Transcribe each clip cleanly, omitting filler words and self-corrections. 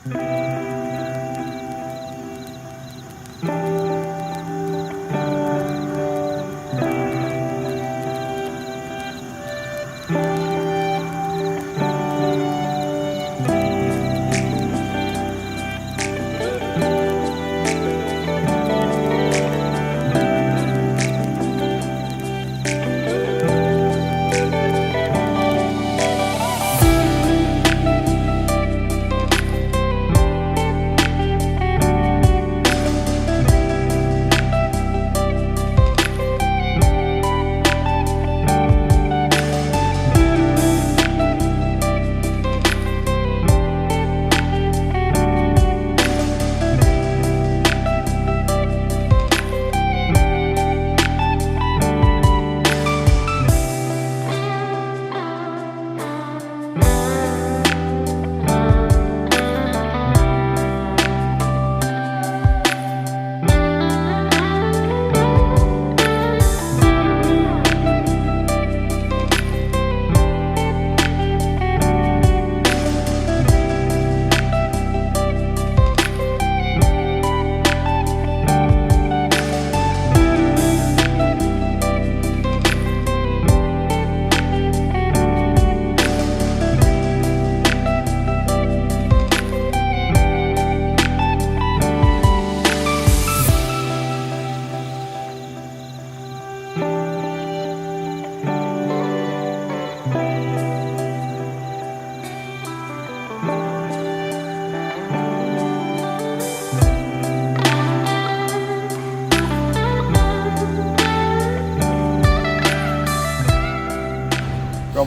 God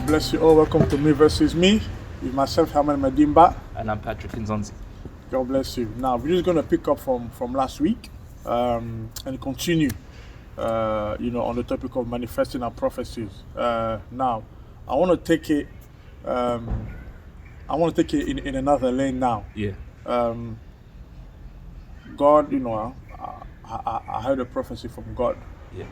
bless you all. Welcome to Me Versus Me with myself, Herman Madimba. And I'm Patrick Kinzonzi. God bless you. Now, we're just going to pick up from last week and continue, on the topic of manifesting our prophecies. Now, I want to take it. In another lane now. Yeah. God, I heard a prophecy from God. Yeah.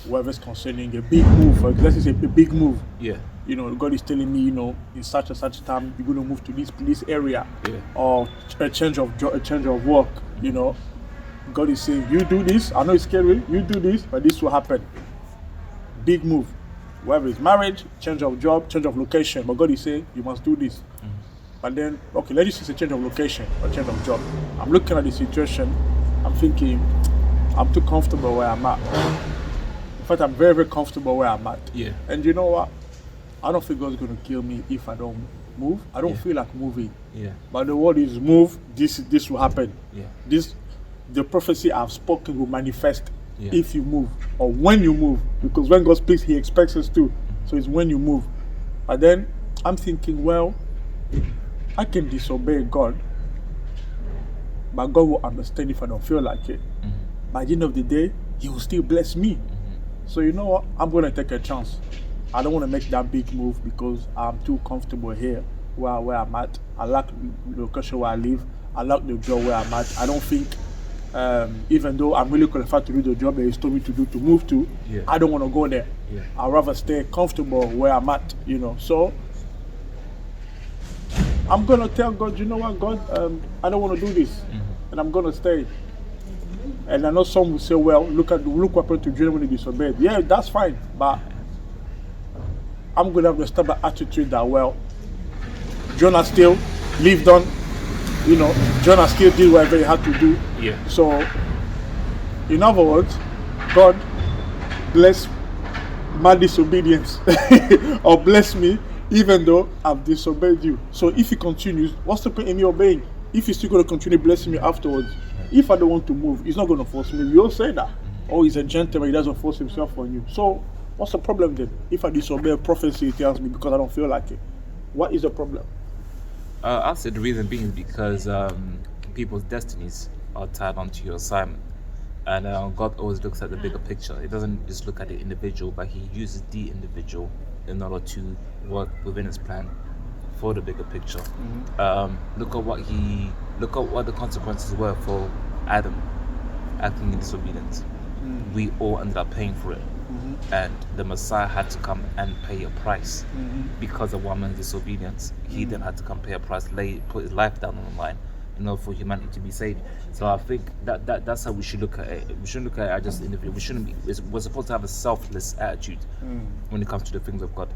Whatever's concerning a big move, let's say a big move. Yeah. God is telling me, in such and such time you're going to move to this area, Yeah. or a change of a change of work. God is saying, you do this. I know it's scary. You do this, but this will happen. Big move, whether it's marriage, change of job, change of location. But God is saying you must do this. Mm-hmm. But then, okay, let's just say a change of location or change of job. I'm looking at the situation. I'm thinking, I'm too comfortable where I'm at. In fact, I'm very, very comfortable where I'm at. Yeah. And you know what? I don't think God's going to kill me if I don't move. I don't feel like moving. Yeah. But the word is move, this will happen. Yeah. The prophecy I've spoken will manifest if you move or when you move. Because when God speaks, He expects us to. Mm-hmm. So it's when you move. But then I'm thinking, well, I can disobey God, but God will understand if I don't feel like it. Mm-hmm. By the end of the day, He will still bless me. Mm-hmm. So you know what? I'm going to take a chance. I don't want to make that big move because I'm too comfortable here where I'm at. I like the location where I live. I like the job where I'm at. I don't think, even though I'm really qualified to do the job that He's told me to move to, I don't want to go there. Yeah. I'd rather stay comfortable where I'm at, So I'm going to tell God, you know what, God, I don't want to do this. Mm-hmm. And I'm going to stay. And I know some will say, well, look what happened to Jonah when he disobeyed. Yeah, that's fine. But I'm going to have the stubborn attitude that, well, Jonah still lived on. Jonah still did whatever he had to do. Yeah. So, in other words, God bless my disobedience or bless me even though I've disobeyed you. So if He continues, what's the point in me obeying? If He's still going to continue blessing me afterwards, if I don't want to move, He's not going to force me. We all say that. Oh, He's a gentleman, He doesn't force Himself on you. So what's the problem then? If I disobey a prophecy, He tells me because I don't feel like it. What is the problem? I'll say the reason being is because people's destinies are tied onto your assignment. And God always looks at the bigger picture. He doesn't just look at the individual, but He uses the individual in order to work within His plan for the bigger picture. Mm-hmm. Look at what the consequences were for Adam acting in disobedience. Mm-hmm. We all ended up paying for it. Mm-hmm. And the Messiah had to come and pay a price because of woman's disobedience. He then had to come pay a price, put his life down on the line in order for humanity to be saved. So I think that's how we should look at it. We shouldn't look at it as just individual. We shouldn't be. We're supposed to have a selfless attitude when it comes to the things of God.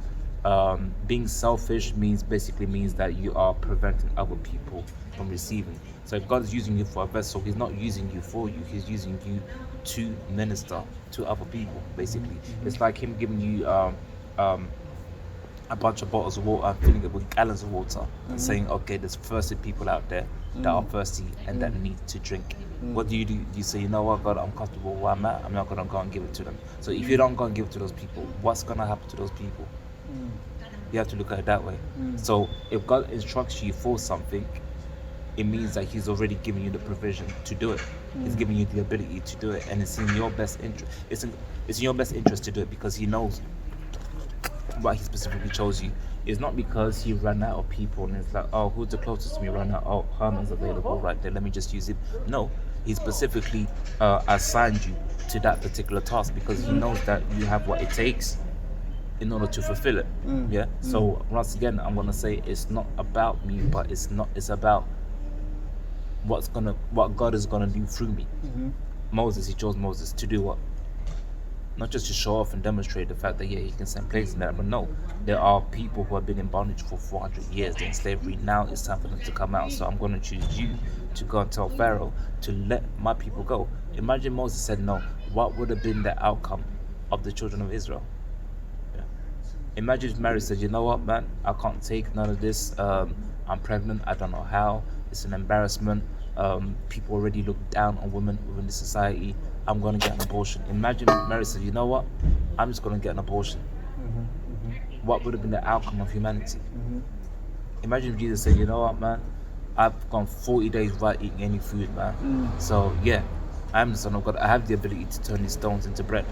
Being selfish basically means that you are preventing other people from receiving. So if God is using you for a vessel, He's not using you for you. He's using you to minister to other people. Basically, it's like Him giving you a bunch of bottles of water, filling it with gallons of water, and saying, okay, there's thirsty people out there that are thirsty and that need to drink. What do? You say, you know what, God, I'm comfortable where I'm at, I'm not going to go and give it to them. So if you don't go and give it to those people, what's going to happen to those people? You have to look at it that way. So if God instructs you for something, it means that He's already given you the provision to do it. He's giving you the ability to do it, and it's in your best interest. It's in your best interest to do it, because He knows why He specifically chose you. It's not because He ran out of people and it's like, oh, who's the closest to me right now? Oh, Herman's available right there, let me just use him. No, He specifically assigned you to that particular task because He knows that you have what it takes in order to fulfill it. So once again, I'm gonna say it's not about me, but it's about what God is gonna do through me. Moses, He chose Moses to do what? Not just to show off and demonstrate the fact that He can send plagues in that, but no, there are people who have been in bondage for 400 years. They're in slavery. Now it's time for them to come out. So I'm going to choose you to go and tell Pharaoh to let my people go. Imagine Moses said no. What would have been the outcome of the children of Israel? Imagine if Mary said, you know what, man, I can't take none of this. I'm pregnant. I don't know how. It's an embarrassment. People already look down on women within the society. I'm going to get an abortion. Imagine if Mary said, you know what, I'm just going to get an abortion. What would have been the outcome of humanity? Imagine if Jesus said, you know what, man, I've gone 40 days without eating any food, man. So yeah, I'm the Son of God. I have the ability to turn these stones into bread.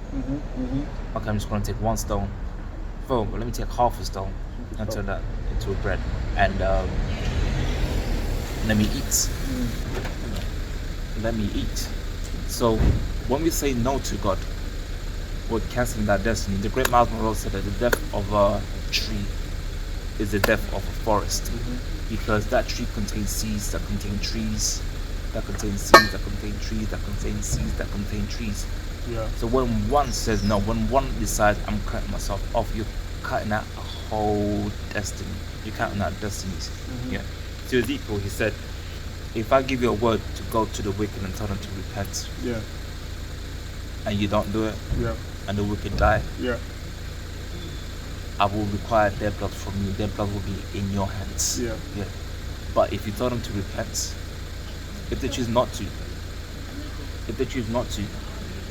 Okay, I'm just going to take one stone. But let me take half a stone and turn that into a bread. And let me eat. Let me eat. So when we say no to God, we're canceling that destiny. The great Miles Monroe said that the death of a tree is the death of a forest, because that tree contains seeds that contain trees, that contain seeds that contain trees, that contain seeds that contain trees. So when one says no, when one decides I'm cutting myself off, you're cutting out a whole destiny. You're cutting out destinies. To Ezekiel, he said, if I give you a word to go to the wicked and tell them to repent, and you don't do it, and the wicked die, I will require their blood from you. Their blood will be in your hands. But if you tell them to repent, if they choose not to,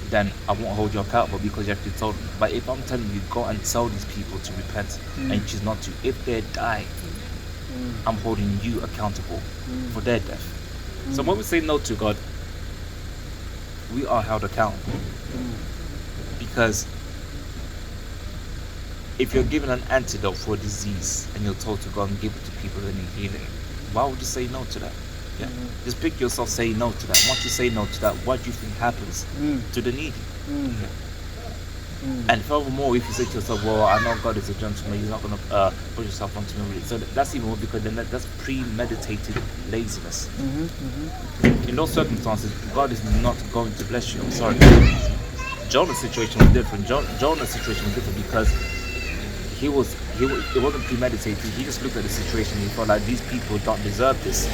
then I won't hold you accountable because you actually told them. But if I'm telling you, go and tell these people to repent and you choose not to, if they die, I'm holding you accountable for their death. So when we say no to God, we are held accountable. Because if you're given an antidote for a disease and you're told to go and give it to people that need healing, why would you say no to that? Just pick yourself, say no to that. Once you say no to that, what do you think happens to the needy? And furthermore, if you say to yourself, well, I know God is a gentleman, He's not going to put yourself onto me. So that's even more, because then that's premeditated laziness. In those circumstances, God is not going to bless you. I'm sorry. Jonah's situation was different. Jonah's situation was different because it wasn't premeditated. He just looked at the situation and he felt like these people don't deserve this.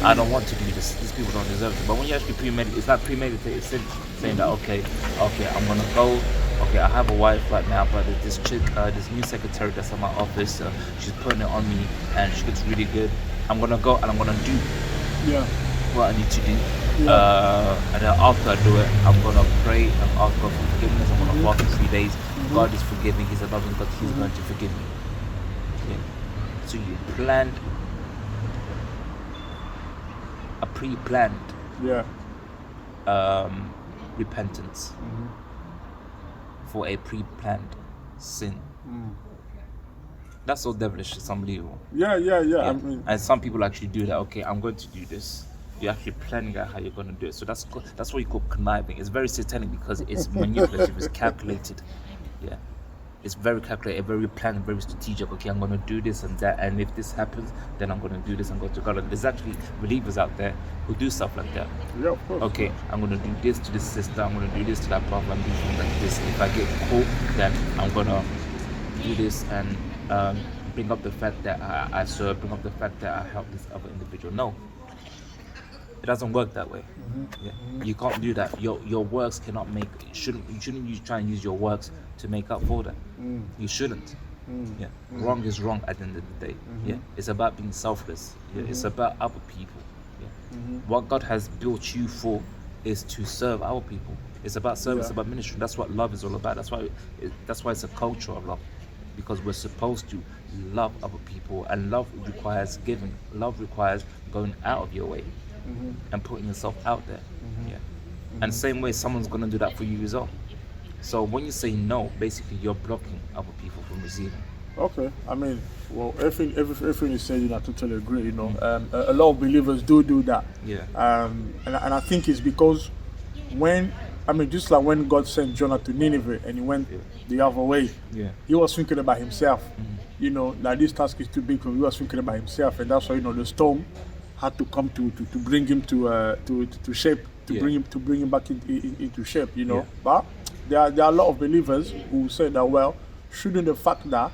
I don't want to do this. These people don't deserve it. But when you actually premeditate, it's not premeditated sin, saying that okay, I'm gonna go. Okay, I have a wife right now, but there's this chick, this new secretary that's at my office. She's putting it on me, and she looks really good. I'm gonna go and I'm gonna do what I need to do. And then after I do it, I'm gonna pray and ask God for forgiveness. I'm gonna fast for 3 days. God is forgiving. He's a loving God. He's going to forgive me. So you planned a pre-planned repentance for a pre-planned sin. That's so devilish. It's unbelievable. I mean, and some people actually do that. Okay, I'm going to do this. You're actually planning out how you're going to do it. So that's what you call conniving. It's very satanic because it's manipulative. It's calculated. It's very calculated, very planned, very strategic. Okay, I'm going to do this and that, and if this happens, then I'm going to do this and go to God. And there's actually believers out there who do stuff like that. Yeah, of course. Okay, I'm going to do this to this sister, I'm going to do this to that brother, and do things like this. If I get caught, then I'm going to do this and bring up the fact that I serve, bring up the fact that I help this other individual. No, it doesn't work that way. Yeah. You can't do that. Your works cannot make. You shouldn't use try and use your works to make up for that. You shouldn't. Yeah. Wrong is wrong at the end of the day. Yeah. It's about being selfless. Yeah. It's about other people. Yeah. What God has built you for is to serve our people. It's about service. It's about ministry. That's what love is all about. That's why it's a culture of love, because we're supposed to love other people, and love requires giving. Love requires going out of your way and putting yourself out there. Yeah. And same way, someone's gonna do that for you as well. So when you say no, basically you're blocking other people from receiving. Okay, I mean, well, everything you said, I totally agree. A lot of believers do that. Yeah. And I think it's because just like when God sent Jonah to Nineveh and he went the other way, he was thinking about himself. Like this task is too big for him. He was thinking about himself, and that's why the storm had to come to bring him to shape, to bring him back into shape. But there are a lot of believers who say that, well, shouldn't the fact that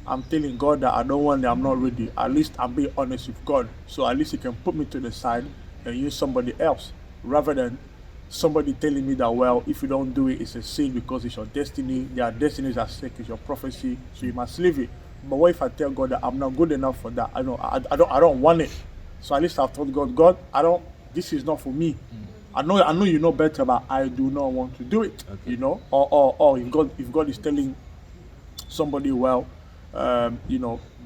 I'm telling God that I don't want it, I'm not ready, at least I'm being honest with God, so at least He can put me to the side and use somebody else, rather than somebody telling me that, well, if you don't do it, it's a sin because it's your destiny, their destinies at stake, it's your prophecy, so you must leave it. But what if I tell God that I'm not good enough for that? I don't want it. So at least I've told God, this is not for me. I know you know better, but I do not want to do it. Okay. Or if God is telling somebody, well,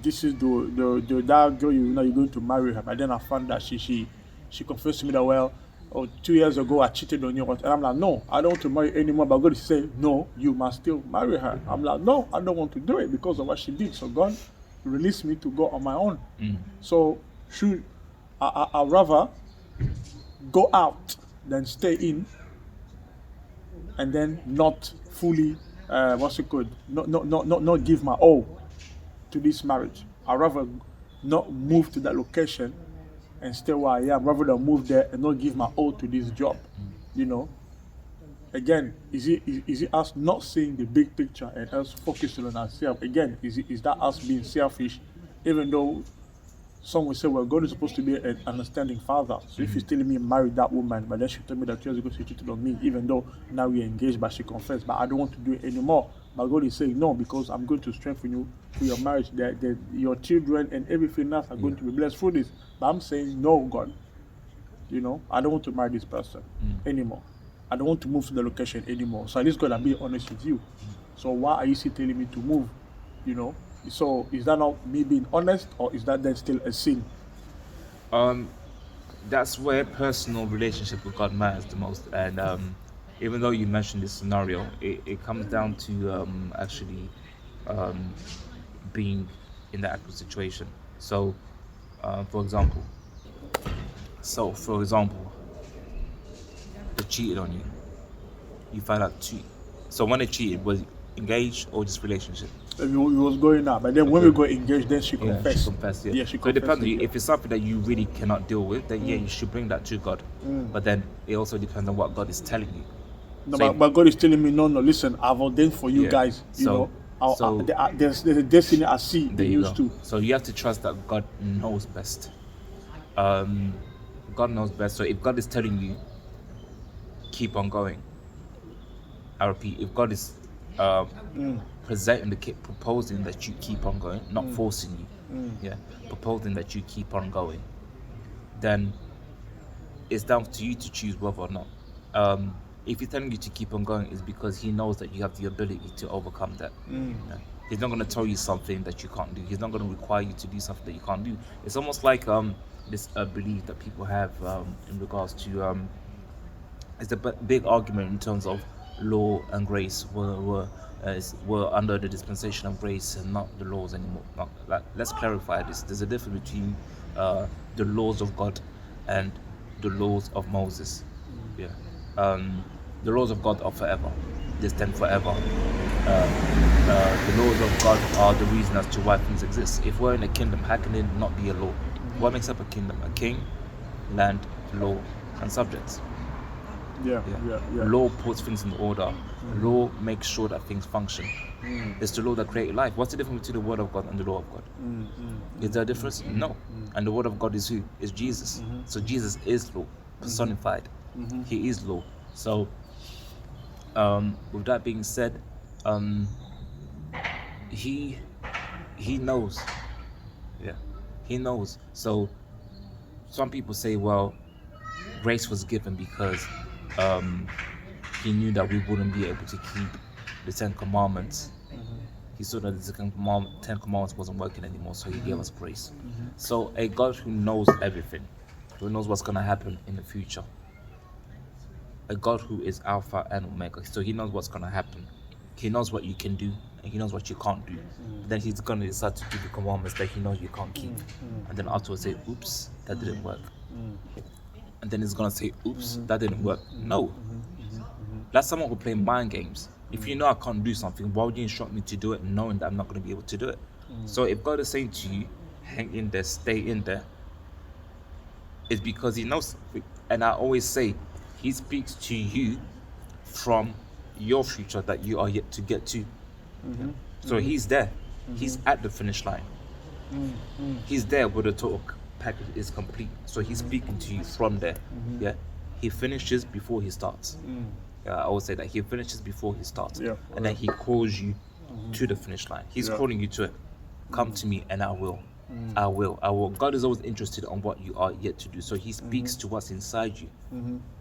this is that girl you're going to marry her, but then I found that she confessed to me that, well, 2 years ago I cheated on you, and I'm like, no, I don't want to marry anymore. But God is saying, no, you must still marry her. I'm like, no, I don't want to do it because of what she did. So God released me to go on my own. So I'd rather go out than stay in, and then not fully not give my all to this marriage. I'd rather not move to that location and stay where I am, rather than move there and not give my all to this job. Again, is it us not seeing the big picture and us focusing on ourselves? Again, is that us being selfish? Even though some will say, well, God is supposed to be an understanding father. So if he's telling me marry that woman, but then she told me that 2 years ago she cheated on me, even though now we're engaged, but she confessed, but I don't want to do it anymore. But God is saying, no, because I'm going to strengthen you for your marriage. Your children and everything else are going to be blessed through this. But I'm saying, no, God. I don't want to marry this person anymore. I don't want to move to the location anymore. So at least, God, I'm being honest with you. So why are you still telling me to move? So is that not me being honest, or is that then still a sin? That's where personal relationship with God matters the most. And even though you mentioned this scenario, it comes down to actually being in that actual situation. So, for example, they cheated on you. You found out cheat. So when they cheated, was it engaged or just relationship? It was going out, but then when we got engaged, then she confessed. She confessed. She confessed. So it depends on you. If it's something that you really cannot deal with, then you should bring that to God. But then it also depends on what God is telling you. No, so but God is telling me, no, listen, I've ordained for you guys. There's a destiny I see they used to. So you have to trust that God knows best. God knows best. So if God is telling you, keep on going. I repeat, if God is proposing that you keep on going, not forcing you, proposing that you keep on going, then it's down to you to choose whether or not. If he's telling you to keep on going, it's because he knows that you have the ability to overcome that. He's not going to tell you something that you can't do. He's not going to require you to do something that you can't do. It's almost like this belief that people have in regards to it's a big argument in terms of law and grace. We're under the dispensation of grace and not the laws anymore. Let's clarify this. There's a difference between the laws of God and the laws of Moses. The laws of God are forever. they stand forever. The laws of God are the reason as to why things exist. If we're in a kingdom, how can it not be a law? What makes up a kingdom? A king, land, law, and subjects. Yeah. Law puts things in order. Law makes sure that things function. It's the law that created life. What's the difference between the word of God and the law of God? Is there a difference? No. And the word of God is who? Is Jesus. So Jesus is law, personified. He is law. So with that being said, he knows. Yeah, he knows. So some people say, well, grace was given because he knew that we wouldn't be able to keep the 10 Commandments. He saw that the 10 Commandments wasn't working anymore, so he gave us grace. So a God who knows everything, who knows what's going to happen in the future, a God who is Alpha and Omega, so he knows what's going to happen. He knows what you can do and he knows what you can't do. Then he's going to decide to give you commandments that he knows you can't keep. And then afterwards say, oops, that didn't work. And then he's going to say, oops, that didn't work. No. That's someone who plays mind games. If you know I can't do something, why would you instruct me to do it knowing that I'm not going to be able to do it? So if God is saying to you, hang in there, stay in there, it's because he knows something. And I always say, he speaks to you from your future that you are yet to get to. So he's there. He's at the finish line. He's there where the total package is complete. So he's speaking to you from there. Yeah. He finishes before he starts. I always say that he finishes before he starts. And then he calls you to the finish line. He's calling you to it. Come to me and I will. I will. God is always interested on what you are yet to do. So he speaks to what's inside you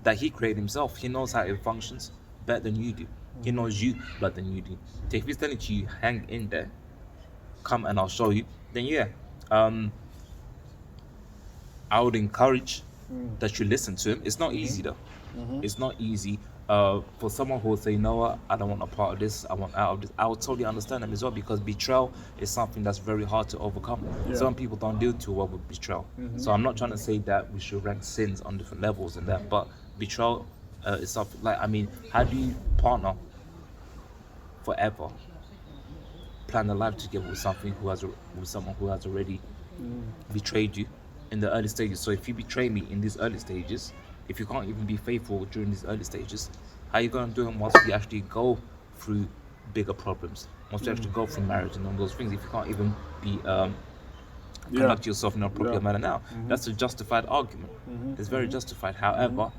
that he created himself. He knows how it functions better than you do. He knows you better than you do. So if he's telling you, hang in there, come and I'll show you, then yeah, I would encourage that you listen to him. It's not easy though. It's not easy. For someone who will say, no, I don't want a part of this, I want out of this, I would totally understand them as well, because betrayal is something that's very hard to overcome. Some people don't deal too well with betrayal. So I'm not trying to say that we should rank sins on different levels and that, but betrayal is something like, I mean, how do you partner forever, plan a life together with someone who has already betrayed you in the early stages? So if you betray me in these early stages, if you can't even be faithful during these early stages, how are you going to do it once we actually go through bigger problems? Once we actually go through marriage and all those things, if you can't even be conduct yourself in an appropriate manner now, that's a justified argument. It's very justified. However,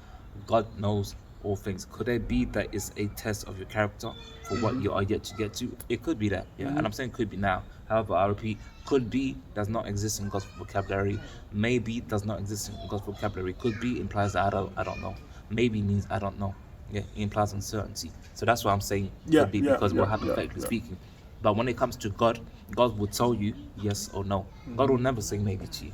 God knows all things. Could it be that it's a test of your character for what you are yet to get to? It could be that, and I'm saying could be now. However, I repeat, could be does not exist in God's vocabulary. Maybe does not exist in God's vocabulary. Could be implies that I don't know. Maybe means I don't know. Yeah, it implies uncertainty. So that's why I'm saying could be, because we're hypothetically speaking. But when it comes to God, God will tell you yes or no. God will never say maybe to you.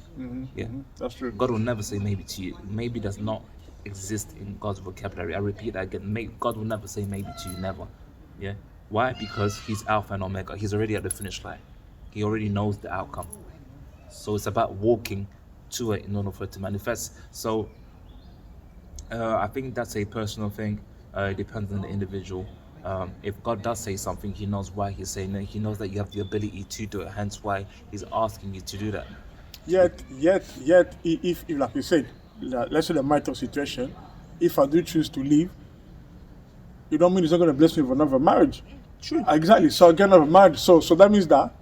That's true. God will never say maybe to you. Maybe does not exist in God's vocabulary. I repeat that again. God will never say maybe to you, never. Yeah. Why? Because he's Alpha and Omega. He's already at the finish line. He already knows the outcome. So it's about walking to it in order for it to manifest. So I think that's a personal thing. It depends on the individual. If God does say something, he knows why he's saying it. He knows that you have the ability to do it, hence why he's asking you to do that. Yet, if like you said, let's say the marital situation, if I do choose to leave, you don't mean he's not going to bless me with another marriage. True. Exactly. So I get another marriage. So that means that,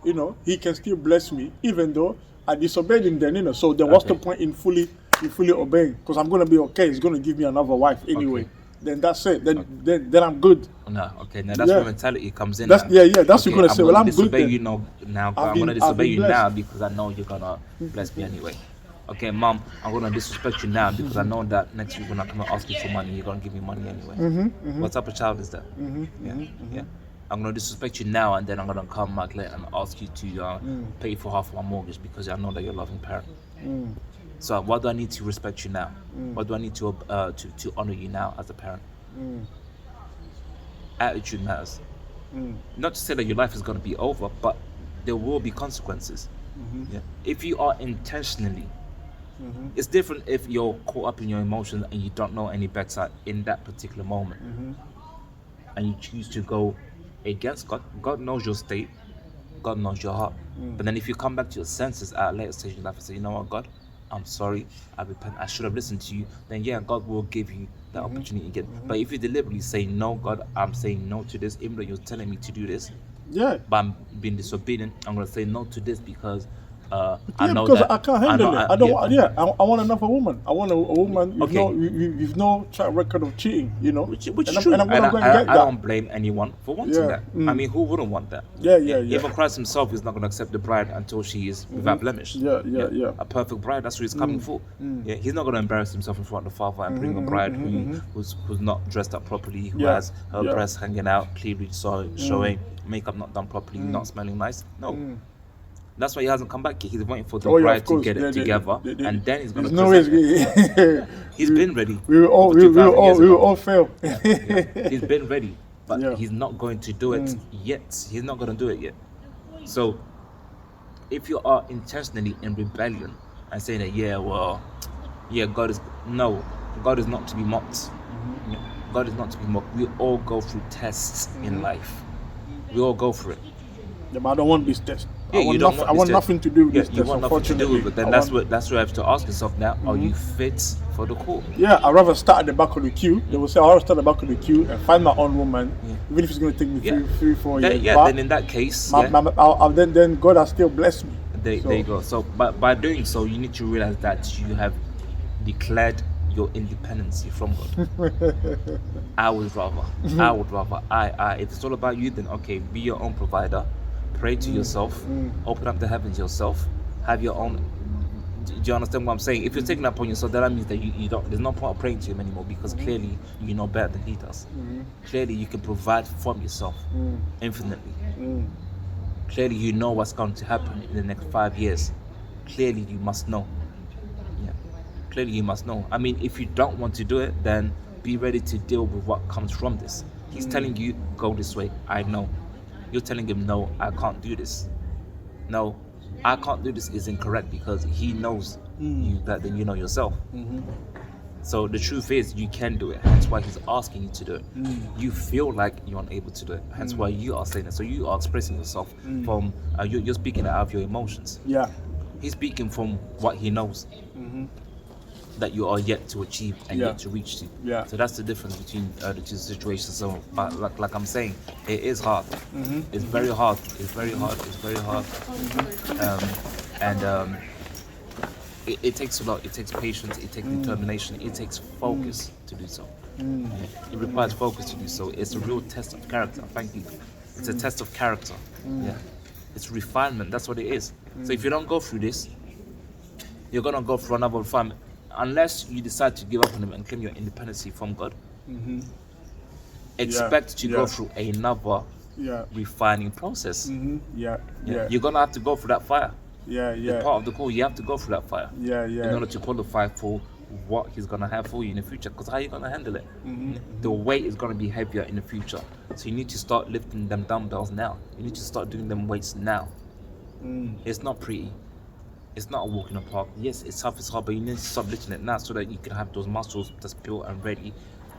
he can still bless me even though I disobeyed him then, So then what's the point in fully obeying? Because I'm going to be okay. He's going to give me another wife anyway. Okay. Then that's it. Then I'm good. No, okay. Now that's where mentality comes in. That's what you're going to say. Well, I'm good. I'm going to disobey you now because I know you're going to bless me anyway. Okay, Mom, I'm going to disrespect you now because I know that next week when I come and ask you for money, you're going to give me money anyway. What type of child is that? Yeah. I'm going to disrespect you now and then I'm going to come back later and ask you to pay for half of my mortgage because I know that you're a loving parent. So why do I need to respect you now? Why do I need to honor you now as a parent? Attitude matters. Not to say that your life is going to be over, but there will be consequences. Yeah. If you are intentionally, it's different if you're caught up in your emotions and you don't know any better in that particular moment. and you choose to go against God, God knows your state, God knows your heart. But then if you come back to your senses at a later stage in life and say, you know what, God, I'm sorry, I repent, I should have listened to you, then yeah, God will give you that opportunity again. But if you deliberately say, no, God, I'm saying no to this, even though you're telling me to do this, but I'm being disobedient, I'm going to say no to this because I know because that I can't handle it. I want another woman. I want a woman with no track record of cheating, you know. Which is true. And I'm gonna go and get that. I don't blame anyone for wanting that. I mean, who wouldn't want that? Even Christ himself is not going to accept the bride until she is without blemish. A perfect bride, that's what he's coming for. He's not going to embarrass himself in front of the Father and bring a bride who's not dressed up properly, who has her breasts hanging out, clearly showing, makeup not done properly, not smelling nice. No. That's why he hasn't come back yet. He's waiting for the bride to get it together, and then he's going to present it. He's been ready. We will all fail. He's been ready, but he's not going to do it yet. He's not going to do it yet. So, if you are intentionally in rebellion and saying that, God is not to be mocked. God is not to be mocked. We all go through tests in life. We all go through it. Yeah, but I don't want this test. I want nothing to do with this test. You want nothing to do with it, but then that's what you have to ask yourself now. Are you fit for the call? Yeah, I'd rather start at the back of the queue. They will say, I'd rather start at the back of the queue and find my own woman, even if it's going to take me 3-4 years. Then in that case, then God has still blessed me. There you go. So, but by doing so, you need to realize that you have declared your independency from God. I would rather. If it's all about you, then okay, be your own provider. Pray to yourself, open up the heavens yourself, have your own. Do you understand what I'm saying? If you're taking that upon yourself, that means that you don't. There's no point of praying to him anymore because clearly you know better than he does. Clearly you can provide from yourself infinitely. Clearly you know what's going to happen in the next 5 years. Clearly you must know. Clearly you must know. I mean, if you don't want to do it, then be ready to deal with what comes from this. He's telling you, go this way. I know. You're telling him, no, I can't do this. No, I can't do this is incorrect because he knows you better than you know yourself. So the truth is, you can do it. Hence why he's asking you to do it. You feel like you're unable to do it. Hence why you are saying it. So you are expressing yourself from, you're speaking out of your emotions. He's speaking from what he knows. That you are yet to achieve and yet to reach to. So that's the difference between the two situations. So, but like I'm saying, it is hard. It's very hard. It's very hard. And it takes a lot. It takes patience. It takes determination. It takes focus to do so. It requires focus to do so. It's a real test of character. Thank you. It's a test of character. It's refinement. That's what it is. So if you don't go through this, you're gonna go through another refinement. Unless you decide to give up on him and claim your independency from God, expect to go through another refining process. You're gonna have to go through that fire. It's part of the call. You have to go through that fire. In order to qualify for what he's gonna have for you in the future. Because how are you gonna handle it? The weight is gonna be heavier in the future. So you need to start lifting them dumbbells now. You need to start doing them weights now. It's not pretty. It's not a walk in the park. Yes, it's tough, it's hard, but you need to start lifting it now so that you can have those muscles that's built and ready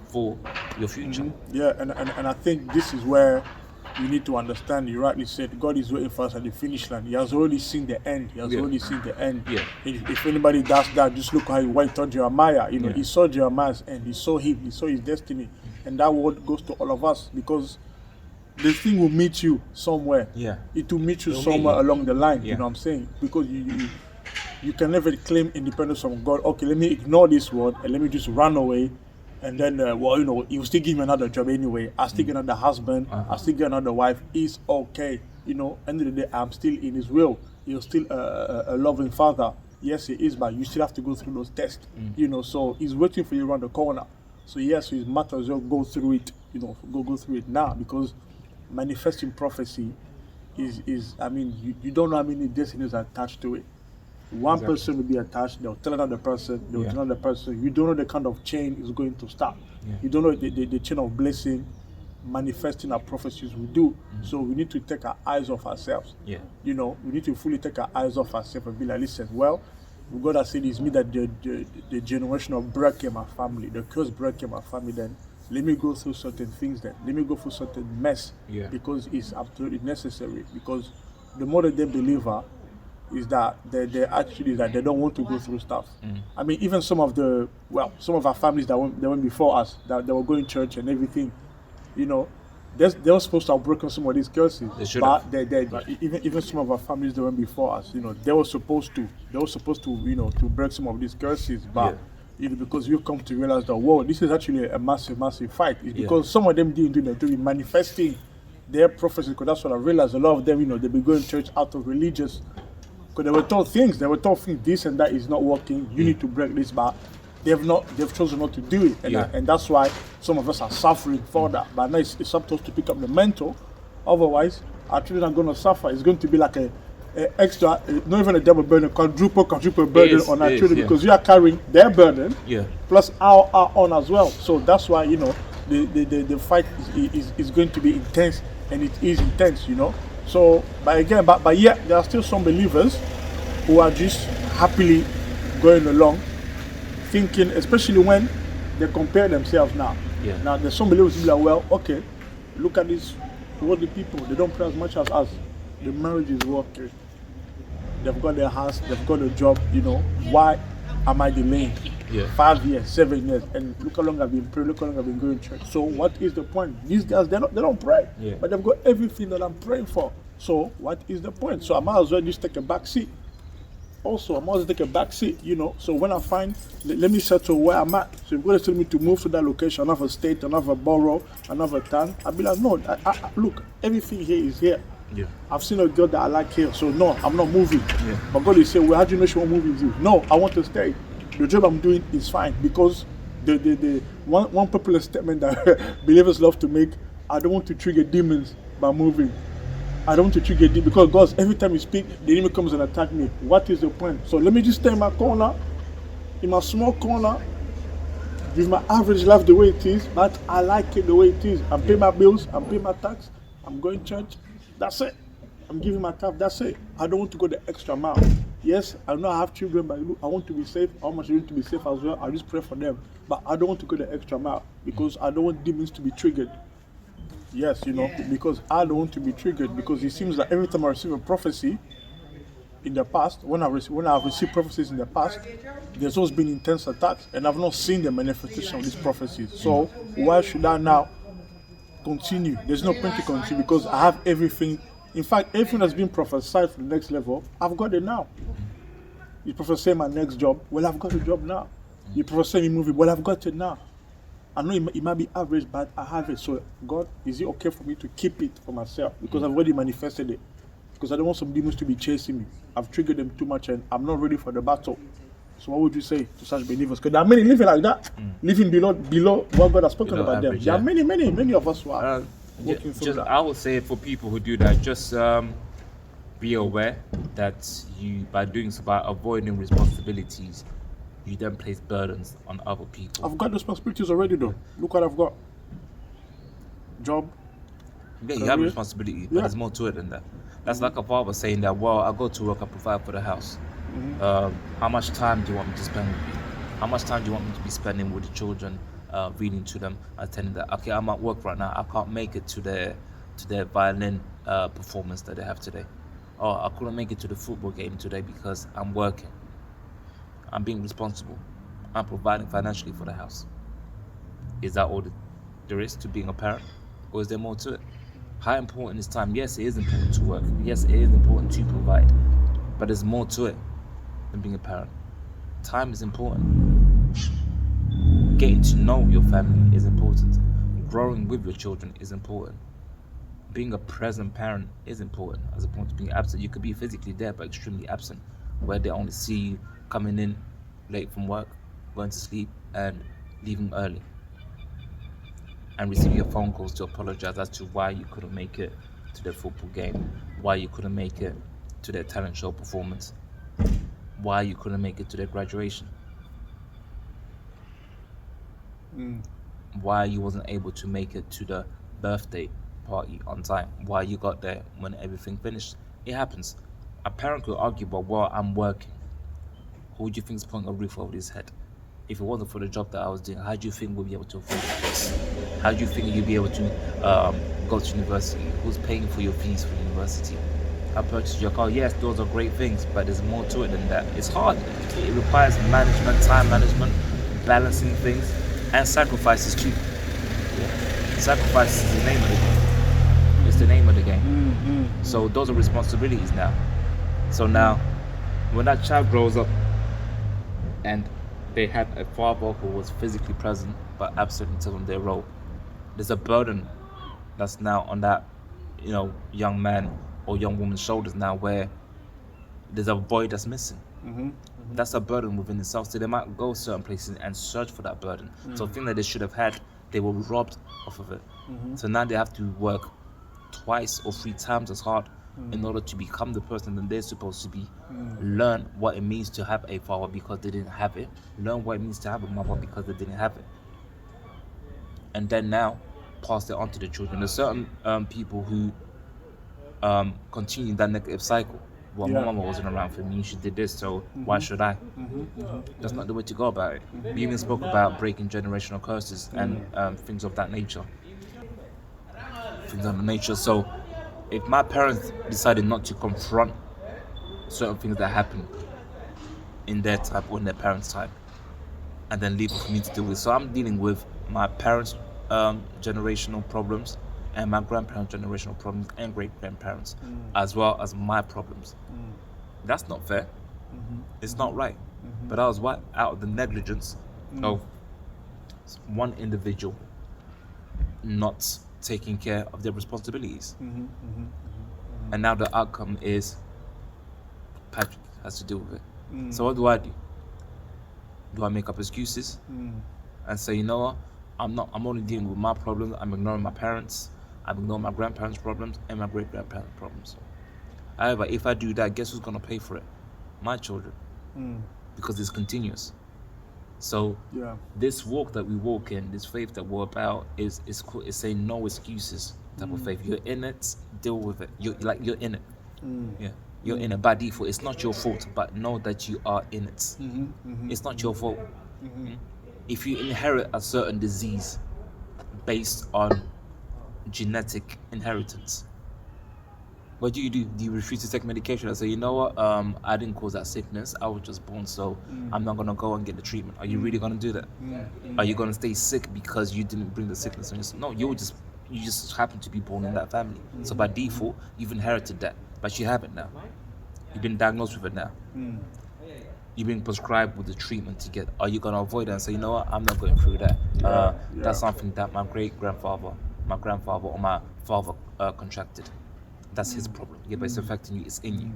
for your future. And I think this is where you need to understand. You rightly said God is waiting for us at the finish line. He has already seen the end. If anybody does that, just look how he went on Jeremiah. He saw Jeremiah's end. He saw him. He saw his destiny. And that word goes to all of us because the thing will meet you somewhere. It will meet you somewhere along the line. You know what I'm saying? Because you can never claim independence from God. Okay, let me ignore this word and let me just run away. And then, he will still give me another job anyway. I'll still get another husband. I'll still get another wife. It's okay. End of the day, I'm still in his will. He's still a loving father. Yes, he is, but you still have to go through those tests. So he's waiting for you around the corner. So yes, it matters. Go through it. Go through it now because manifesting prophecy is you don't know how many destinies are attached to it. One person will be attached, they'll tell another person, they'll tell another person. You don't know the kind of chain is going to start. You don't know the chain of blessing manifesting our prophecies will do. So we need to take our eyes off ourselves. We need to fully take our eyes off ourselves and be like, listen, God has said it's me that the generation of bread came my family, the cursed bread came my family, then let me go through certain things then. Let me go through certain mess. Yeah. Because it's absolutely necessary. Because the modern day believer is that they actually that they don't want to go through stuff. I mean, even some of our families that went before us, that they were going to church and everything, you know, they were supposed to have broken some of these curses. They should but have. even some of our families that went before us, you know, they were supposed to, you know, to break some of these curses. But you know, because you come to realize that, whoa, this is actually a massive fight. It's because some of them didn't do that, to be manifesting their prophecies. Because that's what I realized. A lot of them, you know, they be going to church out of religious. Because they were told things. This and that is not working. You need to break this, but they've chosen not to do it, and that's why some of us are suffering for that. But now it's up to us to pick up the mantle. Otherwise, our children are going to suffer. It's going to be like a extra, not even a double burden, quadruple burden on our children, because we are carrying their burden plus our own as well. So that's why, you know, the fight is going to be intense, and it is intense, you know. So, but yet there are still some believers who are just happily going along, thinking, especially when they compare themselves now. Now there's some believers who be like, well, okay, look at these worldly people, they don't pray as much as us. The marriage is working. They've got their house, they've got a job, you know. Why am I delaying? 5 years, 7 years, and look how long I've been praying, look how long I've been going to church. So what is the point? These guys, they don't pray, but they've got everything that I'm praying for. So what is the point? So I might as well just take a back seat. Also, I might as well take a back seat, you know. So when I find, let me settle where I'm at. So if you're going to tell me to move to that location, another state, another borough, another town, I'll be like, no, look, everything here is here. I've seen a girl that I like here, so no, I'm not moving. But God is saying, well, how do you know she won't move with you? No, I want to stay. The job I'm doing is fine, because the one popular statement that believers love to make, I don't want to trigger demons by moving. I don't want to trigger demons, because God, every time you speak, the enemy comes and attack me. What is the point? So let me just stay in my corner, in my small corner, with my average life the way it is, but I like it the way it is. I'm paying my bills, I'm paying my tax, I'm going to church, that's it. I'm giving my tithe, that's it. I don't want to go the extra mile. Yes, I know I have children, but I want to be safe. I want my children to be safe as well. I just pray for them. But I don't want to go the extra mile, because I don't want demons to be triggered. Yes, you know, because I don't want to be triggered, because it seems like every time I receive a prophecy in the past, when I've received prophecies in the past, there's always been intense attacks, and I've not seen the manifestation of these prophecies. So why should I now continue? There's no point to continue, because I have everything. In fact, everything that's been prophesied for the next level, I've got it now. You prophesy my next job, well, I've got a job now. You prophesy me movie, well, I've got it now. I know it might be average, but I have it. So, God, is it okay for me to keep it for myself? Because I've already manifested it. Because I don't want some demons to be chasing me. I've triggered them too much, and I'm not ready for the battle. So what would you say to such believers? Because there are many living like that, living below what God has spoken about average, them. There are many of us who are working through that. I would say for people who do that, just be aware that you, by doing so, by avoiding responsibilities, you then place burdens on other people. I've got responsibilities already, though. Look what I've got. Job. Yeah, you have a responsibility, but there's more to it than that. That's like a father saying that, well, I go to work, I provide for the house. How much time do you want me to spend with you? How much time do you want me to be spending with the children, reading to them, attending that? Okay, I'm at work right now, I can't make it to their violin performance that they have today. Oh, I couldn't make it to the football game today because I'm working. I'm being responsible. I'm providing financially for the house. Is that all there is to being a parent? Or is there more to it? How important is time? Yes, it is important to work. Yes, it is important to provide. But there's more to it than being a parent. Time is important. Getting to know your family is important. Growing with your children is important. Being a present parent is important, as opposed to being absent. You could be physically there, but extremely absent, where they only see you coming in late from work, going to sleep, and leaving early, and receiving your phone calls to apologize as to why you couldn't make it to the football game, why you couldn't make it to their talent show performance, why you couldn't make it to their graduation, why you wasn't able to make it to the birthday party on time, why you got there when everything finished. It happens. A parent could argue, but well, I'm working. Who do you think is putting a roof over his head? if it wasn't for the job that I was doing, how do you think we'll be able to afford this? How do you think you'll be able to go to university? Who's paying for your fees for university? I purchased your car. Yes, those are great things, but there's more to it than that. It's hard. It requires management, time management, balancing things, and sacrifices too. Yeah. Sacrifice is the name of the game. It's the name of the game. So those are responsibilities now. So now, when that child grows up and they had a father who was physically present but absent in terms of their role, there's a burden that's now on that, young man or young woman's shoulders now, where there's a void that's missing. That's a burden within itself. So they might go certain places and search for that burden. So things that they should have had, they were robbed off of it. So now they have to work twice or 3 times as hard in order to become the person that they're supposed to be. Learn what it means to have a father because they didn't have it. Learn what it means to have a mother because they didn't have it. And then now pass it on to the children. There's certain people who continue that negative cycle. Well, my mama wasn't around for me, she did this, so why should I? That's not the way to go about it. We even spoke about breaking generational curses and things of that nature. So if my parents decided not to confront certain things that happened in their time or in their parents' time, and then leave it for me to deal with. So I'm dealing with my parents' generational problems and my grandparents' generational problems and great-grandparents, as well as my problems. That's not fair. It's not right. But I was out of the negligence of one individual not taking care of their responsibilities. And now the outcome is Patrick has to deal with it. So what do I do? Do I make up excuses and say, you know what, I'm only dealing with my problems, I'm ignoring my parents, I'm ignoring my grandparents' problems and my great-grandparents' problems. However, if I do that, guess who's going to pay for it? My children. Because it's continuous. So this walk that we walk in, this faith that we're about, is saying no excuses type of faith. You're in it, deal with it. You're in it. You're in it by default. It's not your fault, but know that you are in it. It's not your fault. If you inherit a certain disease based on genetic inheritance, what do? Do you refuse to take medication and say, you know what, I didn't cause that sickness, I was just born, so I'm not going to go and get the treatment? Are you really going to do that? Are you going to stay sick because you didn't bring the sickness on yourself? No, you just happen to be born in that family. So by default, you've inherited that, but you have it now. You've been diagnosed with it now. You've been prescribed with the treatment to get. Are you going to avoid it and say, you know what, I'm not going through that? That's something that my great-grandfather, my grandfather, or my father contracted. That's his problem. But it's affecting you, it's in you.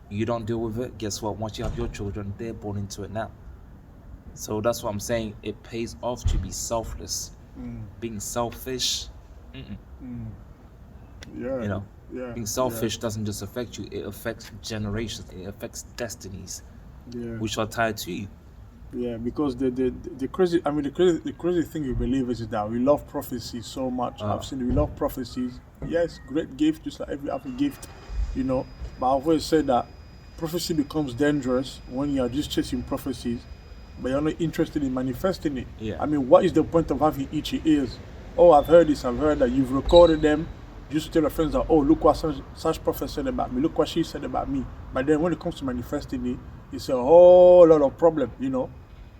You don't deal with it, guess what? Once you have your children, they're born into it now. So that's what I'm saying. It pays off to be selfless. Being selfish, being selfish doesn't just affect you, it affects generations, it affects destinies, which are tied to you. Because the crazy thing we believe is that we love prophecy so much. I've seen we love prophecies. Yes, great gift, just like every other gift, But I've always said that prophecy becomes dangerous when you are just chasing prophecies, but you're not interested in manifesting it. What is the point of having itchy ears? Oh, I've heard this, I've heard that. You've recorded them. You used to tell your friends that, oh, look what such prophet said about me. Look what she said about me. But then when it comes to manifesting it, it's a whole lot of problem.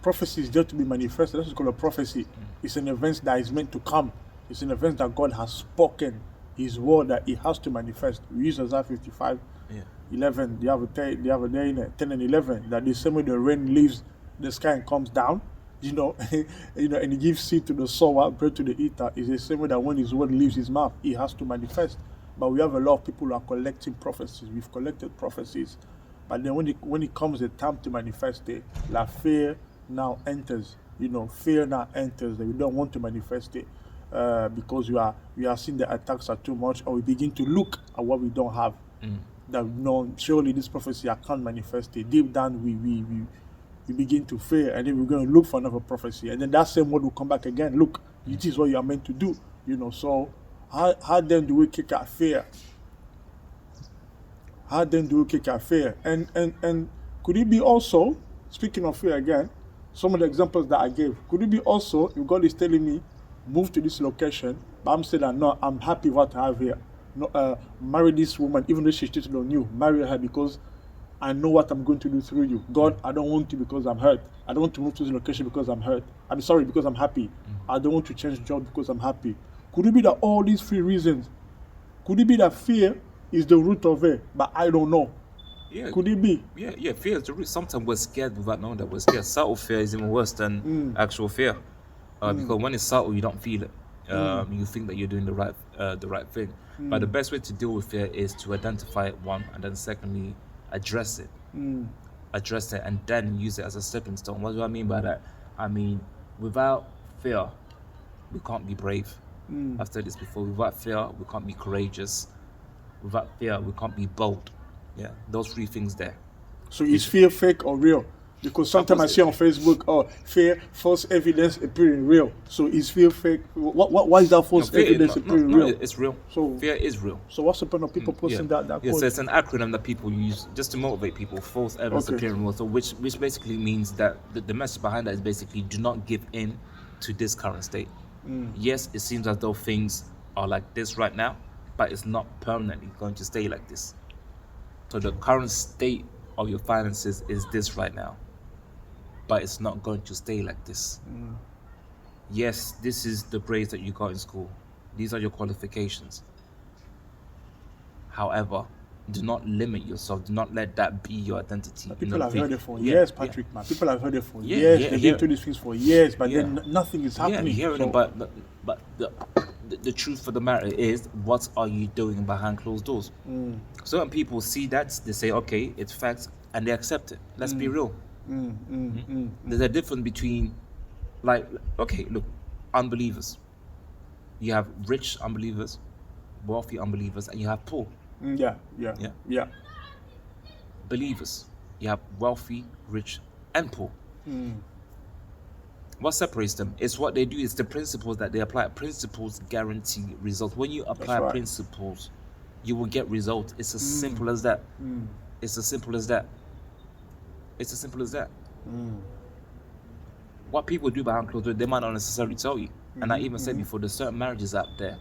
Prophecy is there to be manifested. That's what's called a prophecy. It's an event that is meant to come. It's an event that God has spoken, His word, that He has to manifest. We use Isaiah 55, 11. The other day in 10 and 11, that the same way the rain leaves the sky and comes down, and He gives seed to the sower, bread to the eater. It's the same way that when His word leaves His mouth, He has to manifest. But we have a lot of people who are collecting prophecies. We've collected prophecies, but then when it comes the time to manifest it, fear now enters. Fear now enters that we don't want to manifest it because we are seeing the attacks are too much, or we begin to look at what we don't have. That no, surely this prophecy I can't manifest it. Deep down we begin to fear, and then we're going to look for another prophecy, and then that same word will come back again. Look, it is what you are meant to do. So how then do we kick out fear? How then do we kick out fear? And could it be also, speaking of fear again, some of the examples that I gave, could it be also if God is telling me, move to this location, but I'm saying that no, I'm happy what I have here. No, marry this woman, even though she's cheated on you. Marry her because I know what I'm going to do through you. God, I don't want to because I'm hurt. I don't want to move to this location because I'm hurt. I'm sorry because I'm happy. I don't want to change job because I'm happy. Could it be that all these three reasons? Could it be that fear is the root of it, but I don't know? Yeah. Could it be? Yeah, fear is the root. Sometimes we're scared without knowing that we're scared. Subtle fear is even worse than actual fear. Because when it's subtle, you don't feel it. You think that you're doing the right thing. But the best way to deal with fear is to identify it, one, and then secondly, address it. Address it and then use it as a stepping stone. What do I mean by that? I mean, without fear, we can't be brave. I've said this before. Without fear, we can't be courageous. Without fear, we can't be bold. Yeah, those three things there. So is fear fake or real? Because sometimes I see on Facebook, fear, false evidence appearing real. So is fear fake? Why is that false evidence appearing real? It's real. So fear is real. So what's the point of people posting that? Yeah, so it's an acronym that people use just to motivate people. False evidence appearing real. So which basically means that the message behind that is basically do not give in to this current state. Yes, it seems as though things are like this right now, but it's not permanently going to stay like this. So the current state of your finances is this right now, but it's not going to stay like this. Yes, this is the grades that you got in school. These are your qualifications. However, do not limit yourself. Do not let that be your identity. But people have heard it for years, Patrick. Man, people have heard it for years. They've been doing these things for years, but then nothing is happening. But the truth for the matter is, what are you doing behind closed doors? Certain people see that, they say, okay, it's facts, and they accept it. Let's be real. There's a difference between, look, unbelievers. You have rich unbelievers, wealthy unbelievers, and you have poor. Yeah. Believers. You have wealthy, rich, and poor. What separates them is what they do. It's the principles that they apply. Principles guarantee results. When you apply principles, you will get results. It's as simple as that. It's as simple as that. It's as simple as that. What people do behind closed doors, they might not necessarily tell you. And I even said before, there's certain marriages out there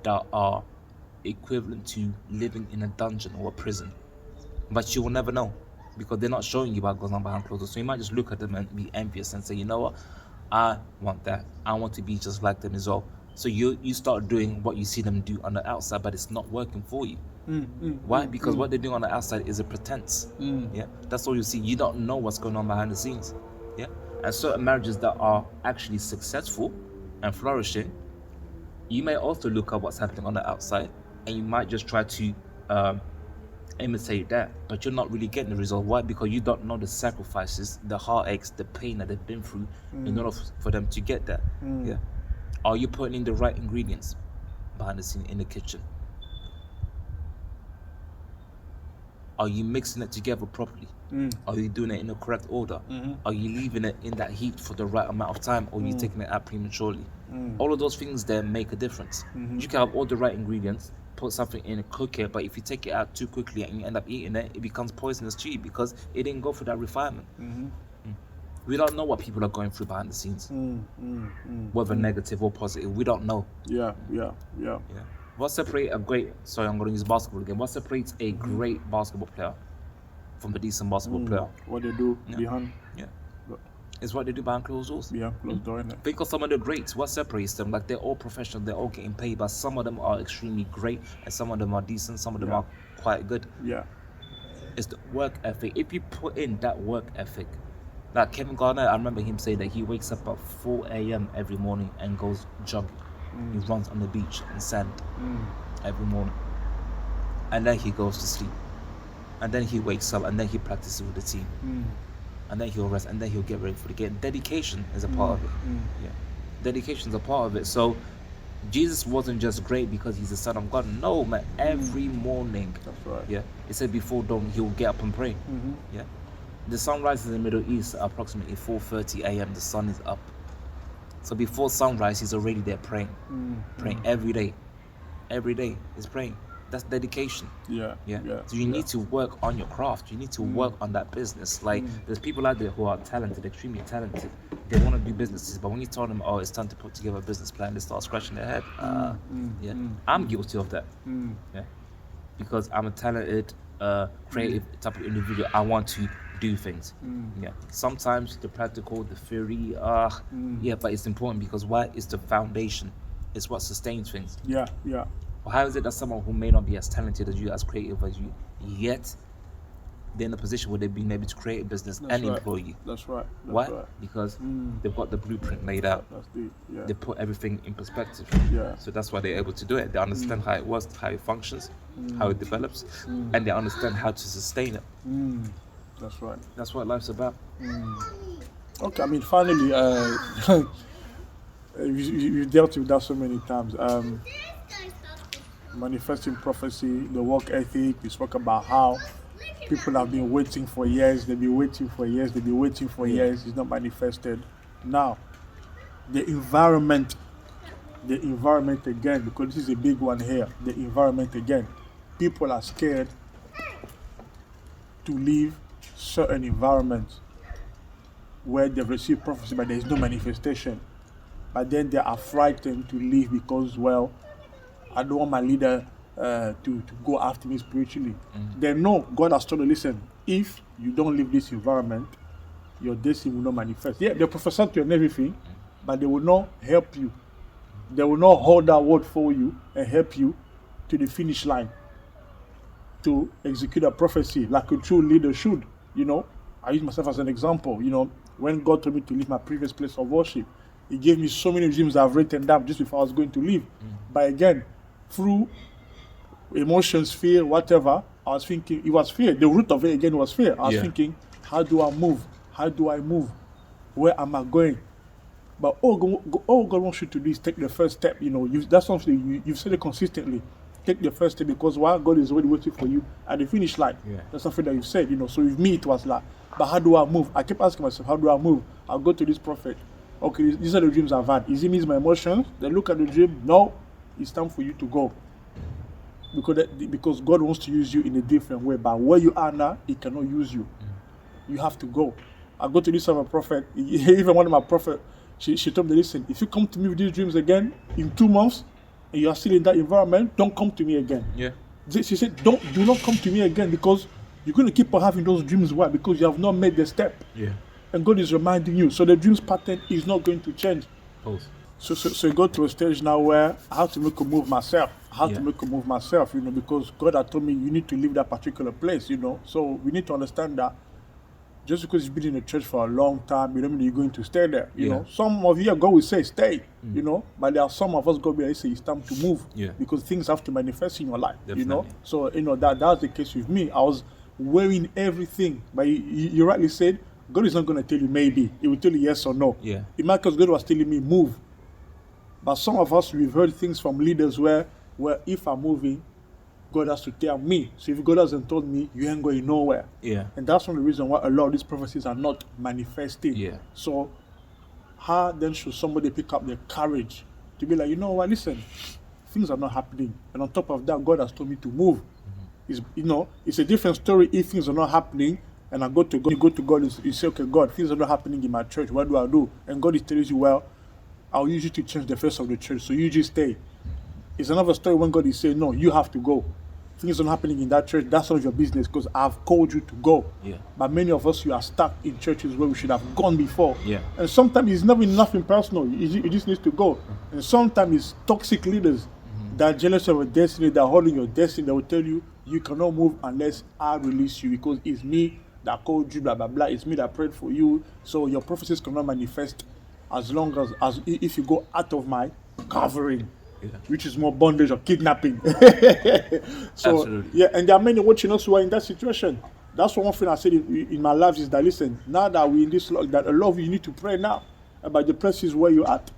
that are equivalent to living in a dungeon or a prison, but you will never know because they're not showing you what goes on behind closed doors. So you might just look at them and be envious and say, you know what, I want that. I want to be just like them as well. So you start doing what you see them do on the outside, but it's not working for you. Why? Because what they're doing on the outside is a pretense. Yeah, that's all you see. You don't know what's going on behind the scenes. Yeah, and certain marriages that are actually successful and flourishing, you may also look at what's happening on the outside, and you might just try to imitate that, but you're not really getting the result. Why? Because you don't know the sacrifices, the heartaches, the pain that they've been through in order for them to get that. Yeah. Are you putting in the right ingredients behind the scene in the kitchen? Are you mixing it together properly? Are you doing it in the correct order? Are you leaving it in that heat for the right amount of time, or are you taking it out prematurely? All of those things there make a difference. You can have all the right ingredients, put something in, cook it, but if you take it out too quickly and you end up eating it, it becomes poisonous to you because it didn't go through that refinement. We don't know what people are going through behind the scenes, whether negative or positive. We don't know. Yeah. What separates a great, I'm going to use basketball again. What separates a great basketball player from a decent basketball player? What they do behind. It's what they do behind closed doors. Yeah, closed door, innit? Think of some of the greats. What separates them? Like, they're all professional, they're all getting paid, but some of them are extremely great, and some of them are decent, some of them are quite good. Yeah. It's the work ethic. If you put in that work ethic, like Kevin Garnett, I remember him saying that he wakes up at 4 a.m. every morning and goes jogging. He runs on the beach in sand every morning. And then he goes to sleep. And then he wakes up and then he practices with the team. And then he'll rest and then he'll get ready for the game. Dedication is a part of it. Dedication is a part of it. So Jesus wasn't just great because he's the Son of God. No, man. Every morning. That's right. Yeah. It said before dawn he'll get up and pray. Yeah. The sun rises in the Middle East at approximately 4:30 a.m. The sun is up. So before sunrise, he's already there praying. Praying every day. Every day he's praying. That's dedication. Yeah. So you need to work on your craft. You need to work on that business. Like there's people out there who are talented, extremely talented. They want to do businesses, but when you tell them, "Oh, it's time to put together a business plan," they start scratching their head. I'm guilty of that. Yeah, because I'm a talented, creative type of individual. I want to do things. Yeah. Sometimes the practical, the theory, but it's important because why? It's the foundation. It's what sustains things. Yeah. Or how is it that someone who may not be as talented as you, as creative as you, yet they're in a position where they've been able to create a business and employ you? That's right. Why? Because they've got the blueprint laid out. That's deep. Yeah. They put everything in perspective. Yeah. So that's why they're able to do it. They understand how it works, how it functions, how it develops, and they understand how to sustain it. That's right. That's what life's about. Okay, I mean, finally, you dealt with that so many times. Manifesting prophecy, the work ethic. You spoke about how people have been waiting for years. They've been waiting for years. They've been waiting for years. It's not manifested. Now, the environment again, because this is a big one here. The environment again. People are scared to leave certain environments where they've received prophecy, but there is no manifestation. But then they are frightened to leave because, well, I don't want my leader to go after me spiritually. They know God has told them, listen, if you don't leave this environment, your destiny will not manifest. Yeah, they prophesy to you and everything, but they will not help you. They will not hold that word for you and help you to the finish line to execute a prophecy like a true leader should. You know, I use myself as an example. You know, when God told me to leave my previous place of worship, He gave me so many dreams I've written down just before I was going to leave. But again, through emotions, fear, whatever, I was thinking, it was fear. The root of it again was fear. I was thinking, how do I move? How do I move? Where am I going? But all God wants you to do is take the first step. You know, that's something you've said it consistently. Take the first step, because while God is already waiting for you at the finish line. That's something that you've said, you know. So with me, it was like, but how do I move? I kept asking myself, how do I move? I'll go to this prophet. Okay, these are the dreams I've had. Is it means my emotions? They look at the dream. No, it's time for you to go. Because God wants to use you in a different way. But where you are now, He cannot use you. You have to go. I go to this other prophet. Even one of my prophets, she told me, listen, if you come to me with these dreams again in 2 months, and you are still in that environment, don't come to me again. She said, do not come to me again, because you're going to keep on having those dreams. Why? Because you have not made the step. And God is reminding you. So the dreams pattern is not going to change. So you go to a stage now where I have to make a move myself. You know, because God had told me you need to leave that particular place, you know. So we need to understand that just because you've been in the church for a long time, you don't mean you're going to stay there. You know, some of you, God will say stay, you know, but there are some of us, God will say it's time to move, because things have to manifest in your life, you know. So, you know, that's the case with me. I was weighing everything, but you rightly said, God is not going to tell you maybe. He will tell you yes or no. In my case, God was telling me move. But some of us, we've heard things from leaders where if I'm moving, God has to tell me. So if God hasn't told me, you ain't going nowhere. And that's one of the reasons why a lot of these prophecies are not manifesting. So how then should somebody pick up the courage to be like, you know what, listen, things are not happening. And on top of that, God has told me to move. It's, you know, it's a different story if things are not happening and I go to God. You go to God and you say, okay, God, things are not happening in my church. What do I do? And God is telling you, well, I'll use you to change the face of the church, so you just stay. It's another story when God is saying, no, you have to go. Things are not happening in that church. That's none of your business, because I've called you to go. But many of us, you are stuck in churches where we should have gone before. And sometimes it's not even nothing personal. You just need to go. And sometimes it's toxic leaders that are jealous of your destiny, that are holding your destiny, that will tell you, you cannot move unless I release you, because it's me that called you, blah, blah, blah. It's me that prayed for you. So your prophecies cannot manifest as long as if you go out of my covering. Which is more bondage or kidnapping. So Absolutely. And there are many watching us who are in that situation. That's one thing I said in my life is that, listen, now that we're in this log, that a lot of you need to pray now about the places where you're at.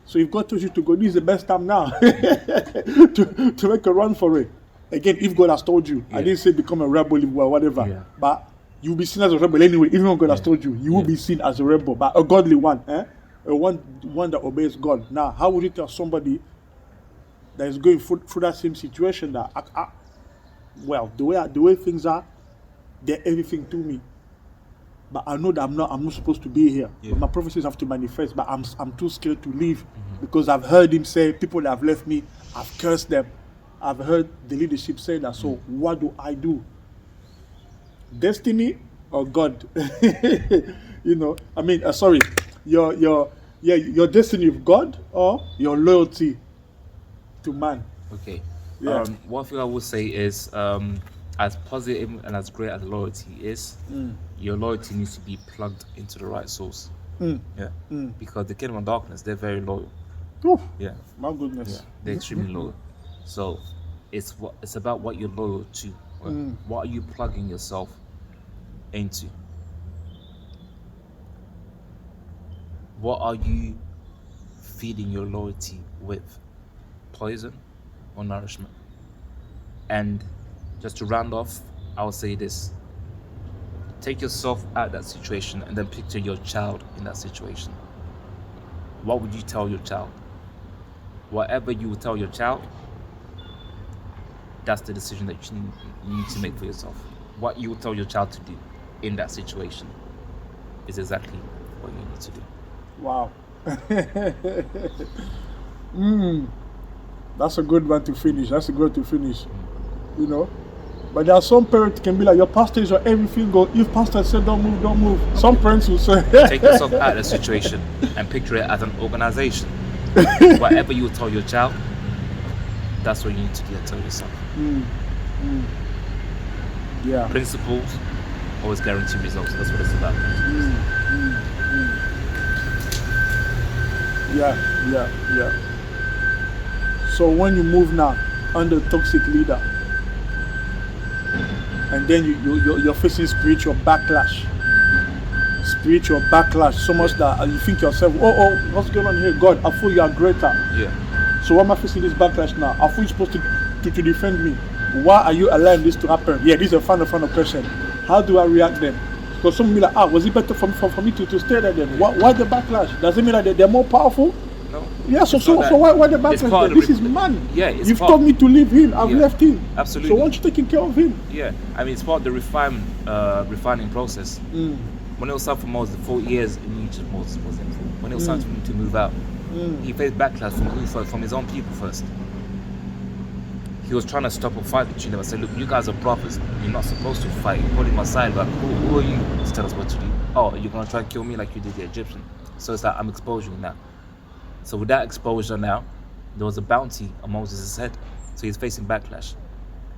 So if God tells you to go, this is the best time now to make a run for it. Again, if God has told you, I didn't say become a rebel or whatever, but you'll be seen as a rebel anyway. Even when God has told you, you will be seen as a rebel, but a godly one, a one that obeys God. Now, how would you tell somebody that is going through that same situation. That well, the way things are, they're everything to me. But I know that I'm not supposed to be here. Yeah. But my prophecies have to manifest. But I'm too scared to leave because I've heard him say, people that have left me, I've cursed them. I've heard the leadership say that. So what do I do? Destiny or God? You know, I mean, sorry, your destiny of God or your loyalty to man. Okay. Yeah. One thing I would say is, as positive and as great as loyalty is, your loyalty needs to be plugged into the right source. Yeah. Because the kingdom of darkness, they're very loyal. Oof, Yeah. my goodness. Yeah. They're extremely loyal. So it's about what you're loyal to. Right? What are you plugging yourself into? What are you feeding your loyalty with? Poison or nourishment? And just to round off, I will say this. Take yourself out of that situation and then picture your child in that situation. What would you tell your child? Whatever you would tell your child, that's the decision that you need to make for yourself. What you would tell your child to do in that situation is exactly what you need to do. Wow. That's a good one to finish. That's a good to finish. You know. But there are some parents can be like, your pastor is your everything. Go. If pastor said don't move, don't move. Some parents will say take yourself out of the situation and picture it as an organization. Whatever you tell your child, that's what you need to do and tell yourself. Yeah. Principles always guarantee results. That's what it's about. Yeah. So when you move now under toxic leader, and then you're facing spiritual backlash. So much that you think yourself, oh, what's going on here? God, I feel you are greater. Yeah. So why am I facing this backlash now? I feel you're supposed to defend me. Why are you allowing this to happen? Yeah, this is a final question. How do I react then? Because some will be like, was it better for me to stay there then? Why the backlash? Does it mean that they're more powerful? No. Yeah, so why the backlash? This is man. Yeah, you've told me to leave him. I've left him. Absolutely. So why aren't you taking care of him? Yeah, I mean, it's part of the refining process. When it was time for Moses, 4 years in Egypt, Moses was in. When it was time for him to move out, he faced backlash from his own people first. He was trying to stop a fight between them. I said, look, you guys are brothers. You're not supposed to fight. You're holding my side. Like, who are you to tell us what to do? Oh, you're going to try and kill me like you did the Egyptian. So it's like, I'm exposing you now. So with that exposure now, there was a bounty on Moses' head. So he's facing backlash.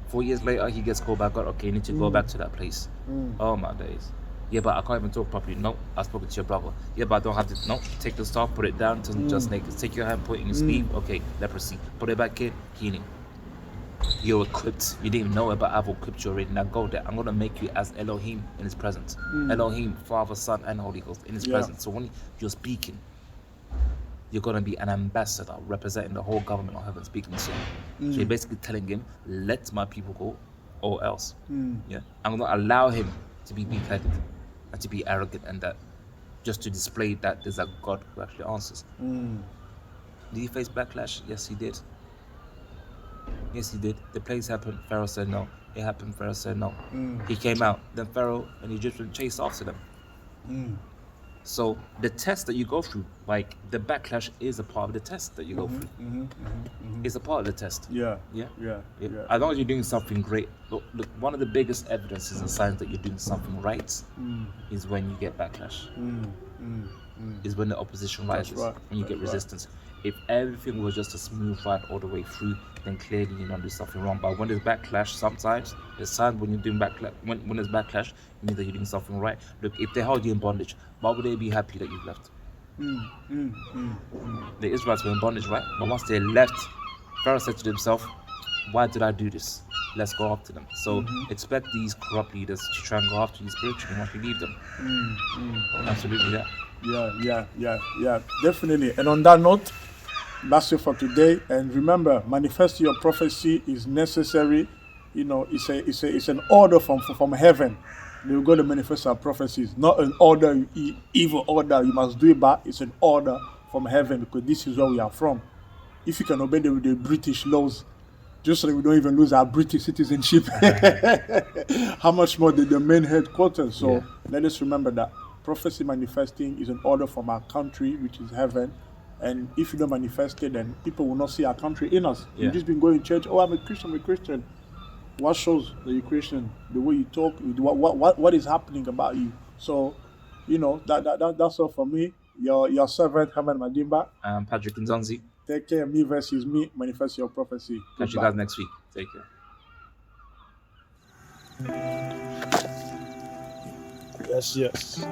4 years later, he gets called back. God, okay, you need to go back to that place. Oh my days. Yeah, but I can't even talk properly. No, I've spoken to your brother. Yeah, but I don't have to. No, take the staff, put it down, just naked. Take your hand, put it in your sleeve. Okay, leprosy. Put it back in, healing. You're equipped. You didn't even know it, but I've equipped you already. Now go there. I'm going to make you as Elohim in his presence. Elohim, Father, Son, and Holy Ghost in his presence. So when you're speaking, you're going to be an ambassador representing the whole government of heaven, speaking to him. So you're basically telling him, let my people go or else. Yeah, I'm going to allow him to be big-headed and to be arrogant, and that just to display that there's a God who actually answers. Did he face backlash? Yes, he did. Yes, he did. The plagues happened. Pharaoh said no. It happened. Pharaoh said no. He came out. Then Pharaoh and the Egyptians chased after them. So the test that you go through, like the backlash, is a part of the test that you go through. It's a part of the test. Yeah. As long as you're doing something great. Look, one of the biggest evidences and signs that you're doing something right is when you get backlash. Is when the opposition rises and you get resistance. If everything was just a smooth ride all the way through, then clearly you're not doing something wrong. But when there's backlash, sometimes there's signs when you're doing backlash. When there's backlash, it means that you're doing something right. Look, if they held you in bondage, why would they be happy that you've left? The Israelites were in bondage, right? But once they left, Pharaoh said to himself, why did I do this? Let's go after them. So expect these corrupt leaders to try and go after you spiritually once you leave them. Absolutely, yeah, definitely. And on that note, that's it for today. And remember, manifesting your prophecy is necessary. You know, it's an order from heaven. We're going to manifest our prophecies, not an order, evil order. You must do it, but it's an order from heaven, because this is where we are from. if you can obey the British laws, just so that we don't even lose our British citizenship, how much more the main headquarters? So let us remember that prophecy manifesting is an order from our country, which is heaven. And if you don't manifest it, then people will not see our country in us. You've just been going to church. Oh, I'm a Christian. What shows that you're Christian? The way you talk, what is happening about you? So, that's all for me. Your servant, Herman Madimba. Patrick Kinzonzi. Take care. Me versus me. Manifest your prophecy. Catch you guys next week. Take care. Yes.